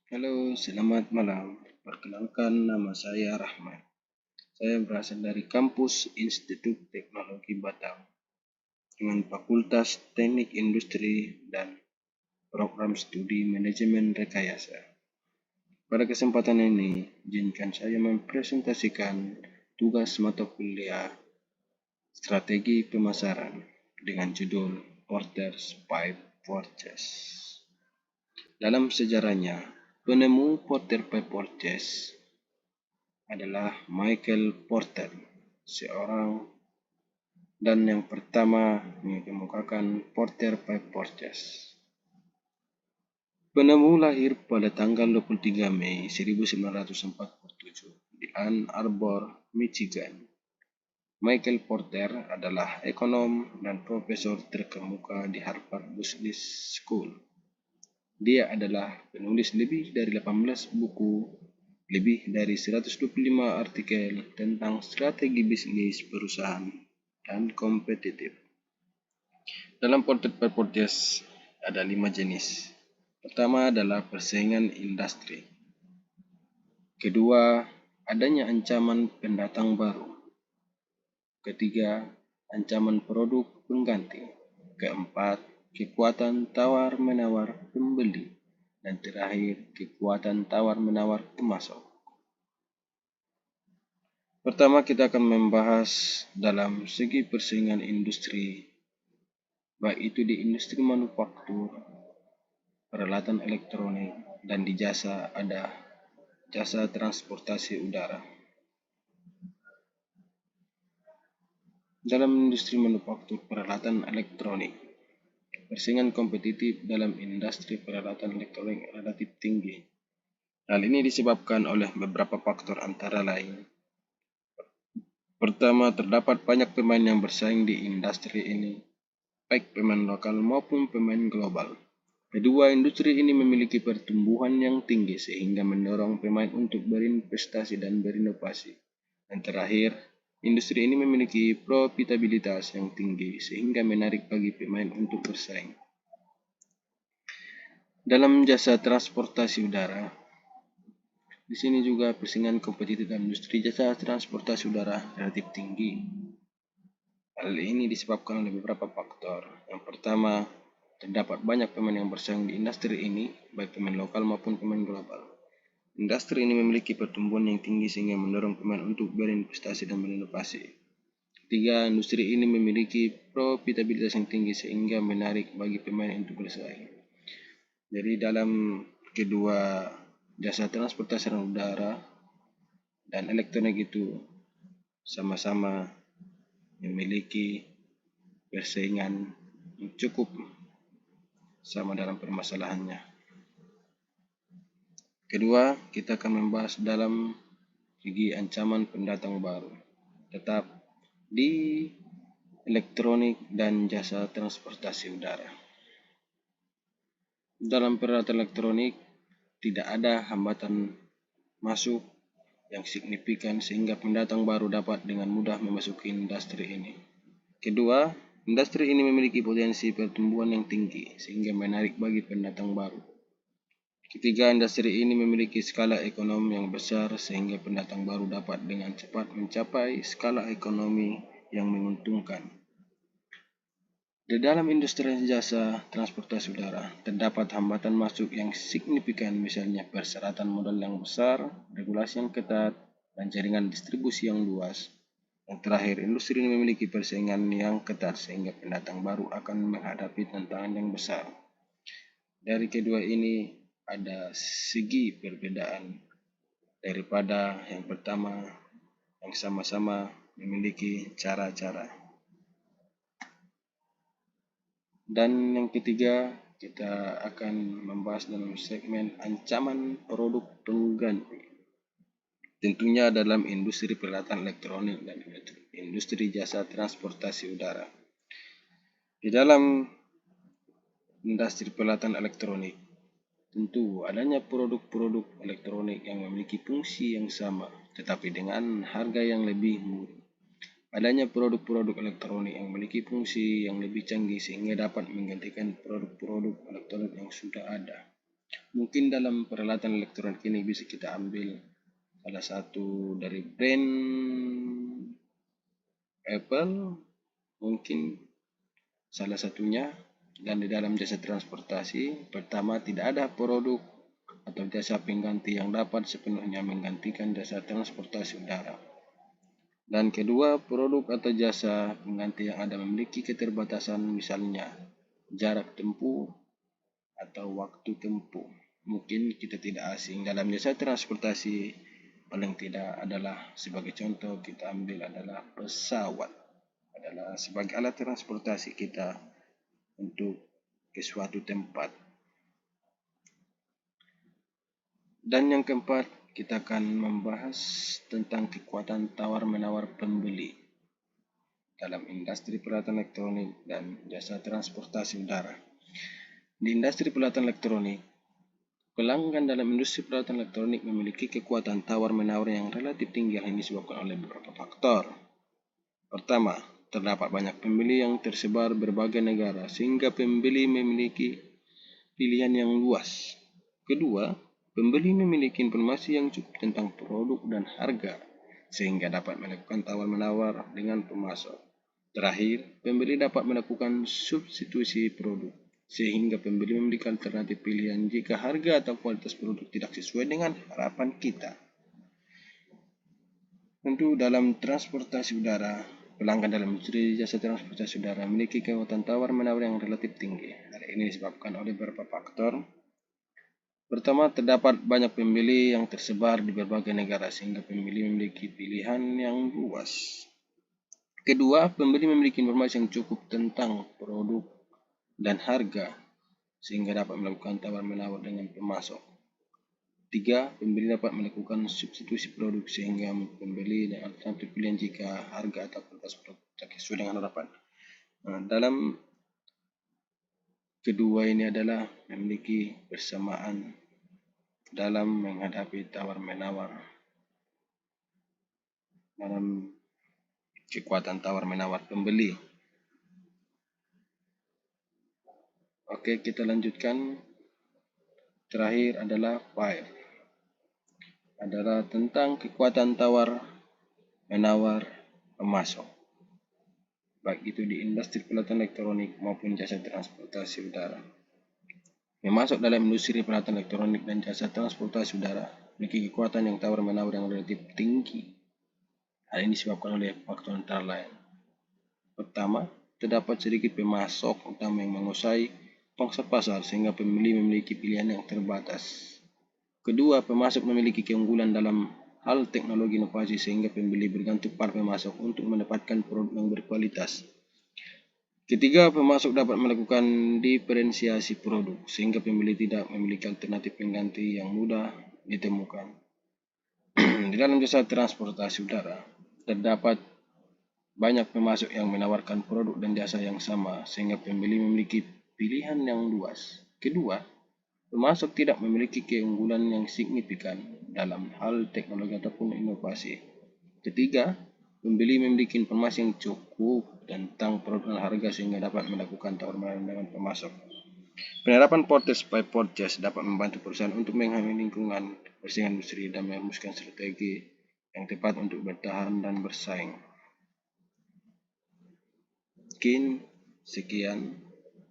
Halo, selamat malam. Perkenalkan, nama saya Rahmat. Saya berasal dari kampus Institut Teknologi Batam dengan Fakultas Teknik Industri dan Program Studi Manajemen Rekayasa. Pada kesempatan ini, izinkan saya mempresentasikan tugas mata kuliah Strategi Pemasaran dengan judul Orders Pipe Purchase. Dalam sejarahnya, penemu Porter Pipe Purchase adalah Michael Porter, seorang dan yang pertama mengemukakan Porter Pipe Purchase. Penemu lahir pada tanggal 23 Mei 1947 di Ann Arbor, Michigan. Michael Porter adalah ekonom dan profesor terkemuka di Harvard Business School. Dia adalah penulis lebih dari 18 buku, lebih dari 125 artikel tentang strategi bisnis perusahaan dan kompetitif. Dalam Porter Pipe Purchase ada 5 jenis. Pertama adalah persaingan industri. Kedua, adanya ancaman pendatang baru. Ketiga, ancaman produk pengganti. Keempat, kekuatan tawar-menawar pembeli. Dan terakhir, kekuatan tawar-menawar pemasok. Pertama, kita akan membahas dalam segi persaingan industri, baik itu di industri manufaktur, peralatan elektronik, dan di jasa ada jasa transportasi udara. Dalam industri manufaktur peralatan elektronik, persaingan kompetitif dalam industri peralatan elektronik relatif tinggi. Hal ini disebabkan oleh beberapa faktor antara lain. Pertama, terdapat banyak pemain yang bersaing di industri ini, baik pemain lokal maupun pemain global. Kedua, industri ini memiliki pertumbuhan yang tinggi sehingga mendorong pemain untuk berinvestasi dan berinovasi. Dan terakhir, industri ini memiliki profitabilitas yang tinggi sehingga menarik bagi pemain untuk bersaing. Dalam jasa transportasi udara, di sini juga persaingan kompetitif dalam industri jasa transportasi udara relatif tinggi. Hal ini disebabkan oleh beberapa faktor. Yang pertama, terdapat banyak pemain yang bersaing di industri ini, baik pemain lokal maupun pemain global. Industri ini memiliki pertumbuhan yang tinggi sehingga mendorong pemain untuk berinvestasi dan berinovasi. Ketiga, industri ini memiliki profitabilitas yang tinggi sehingga menarik bagi pemain untuk bersaing. Jadi dalam kedua jasa transportasi udara dan elektronik itu sama-sama memiliki persaingan yang cukup sama dalam permasalahannya. Kedua, kita akan membahas dalam segi ancaman pendatang baru, tetap di elektronik dan jasa transportasi udara. Dalam peralatan elektronik, tidak ada hambatan masuk yang signifikan sehingga pendatang baru dapat dengan mudah memasuki industri ini. Kedua, industri ini memiliki potensi pertumbuhan yang tinggi sehingga menarik bagi pendatang baru. Ketiga, industri ini memiliki skala ekonomi yang besar sehingga pendatang baru dapat dengan cepat mencapai skala ekonomi yang menguntungkan. Di dalam industri jasa transportasi udara, terdapat hambatan masuk yang signifikan, misalnya persyaratan modal yang besar, regulasi yang ketat, dan jaringan distribusi yang luas. Yang terakhir, industri ini memiliki persaingan yang ketat sehingga pendatang baru akan menghadapi tantangan yang besar. Dari kedua ini ada segi perbedaan daripada yang pertama yang sama-sama memiliki cara-cara. Dan yang ketiga, kita akan membahas dalam segmen ancaman produk pengganti. Tentunya dalam industri peralatan elektronik dan industri jasa transportasi udara. Di dalam industri peralatan elektronik, tentu adanya produk-produk elektronik yang memiliki fungsi yang sama, tetapi dengan harga yang lebih murah. Adanya produk-produk elektronik yang memiliki fungsi yang lebih canggih sehingga dapat menggantikan produk-produk elektronik yang sudah ada. Mungkin dalam peralatan elektronik ini bisa kita ambil salah satu dari brand Apple, mungkin salah satunya. Dan di dalam jasa transportasi, pertama tidak ada produk atau jasa pengganti yang dapat sepenuhnya menggantikan jasa transportasi udara. Dan kedua, produk atau jasa pengganti yang ada memiliki keterbatasan, misalnya jarak tempuh atau waktu tempuh. Mungkin kita tidak asing dalam jasa transportasi, paling tidak adalah sebagai contoh kita ambil adalah pesawat, adalah sebagai alat transportasi kita untuk ke suatu tempat. Dan yang keempat, kita akan membahas tentang kekuatan tawar-menawar pembeli dalam industri peralatan elektronik dan jasa transportasi udara. Di industri peralatan elektronik, pelanggan dalam industri peralatan elektronik memiliki kekuatan tawar-menawar yang relatif tinggi. Hal ini disebabkan oleh beberapa faktor. Pertama, terdapat banyak pembeli yang tersebar berbagai negara sehingga pembeli memiliki pilihan yang luas. Kedua, pembeli memiliki informasi yang cukup tentang produk dan harga sehingga dapat melakukan tawar-menawar dengan pemasok. Terakhir, pembeli dapat melakukan substitusi produk sehingga pembeli memiliki alternatif pilihan jika harga atau kualitas produk tidak sesuai dengan harapan kita. Tentu dalam transportasi udara, pelanggan dalam industri jasa transportasi udara memiliki kekuatan tawar-menawar yang relatif tinggi. Hal ini disebabkan oleh beberapa faktor. Pertama, terdapat banyak pembeli yang tersebar di berbagai negara sehingga pembeli memiliki pilihan yang luas. Kedua, pembeli memiliki informasi yang cukup tentang produk dan harga sehingga dapat melakukan tawar-menawar dengan pemasok. Tiga, pembeli dapat melakukan substitusi produk sehingga pembeli dan alternatif pilihan jika harga atau kualitas produk tidak sesuai dengan harapan. Dalam kedua ini adalah memiliki persamaan dalam menghadapi tawar-menawar, dalam kekuatan tawar-menawar pembeli. Oke, kita lanjutkan. Terakhir adalah fire. Adalah tentang kekuatan tawar-menawar pemasok, baik itu di industri peralatan elektronik maupun jasa transportasi udara. Memasok dalam industri peralatan elektronik dan jasa transportasi udara memiliki kekuatan yang tawar-menawar yang relatif tinggi. Hal ini disebabkan oleh faktor antara lain. Pertama, terdapat sedikit pemasok utama yang menguasai pangsa pasar sehingga pembeli memiliki pilihan yang terbatas. Kedua, pemasok memiliki keunggulan dalam hal teknologi inovasi sehingga pembeli bergantung pada pemasok untuk mendapatkan produk yang berkualitas. Ketiga, pemasok dapat melakukan diferensiasi produk sehingga pembeli tidak memiliki alternatif pengganti yang mudah ditemukan. Di dalam jasa transportasi udara, terdapat banyak pemasok yang menawarkan produk dan jasa yang sama sehingga pembeli memiliki pilihan yang luas. Kedua, pemasok tidak memiliki keunggulan yang signifikan dalam hal teknologi ataupun inovasi. Ketiga, pembeli memiliki informasi yang cukup tentang produk dan harga sehingga dapat melakukan tawar-menawar dengan pemasok. Penerapan Portes by Portes dapat membantu perusahaan untuk menghemat lingkungan, bersihkan industri, dan merumuskan strategi yang tepat untuk bertahan dan bersaing. Mungkin sekian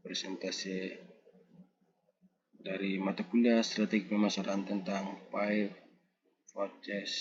presentasi dari mata kuliah strategi pemasaran tentang 5 Portes.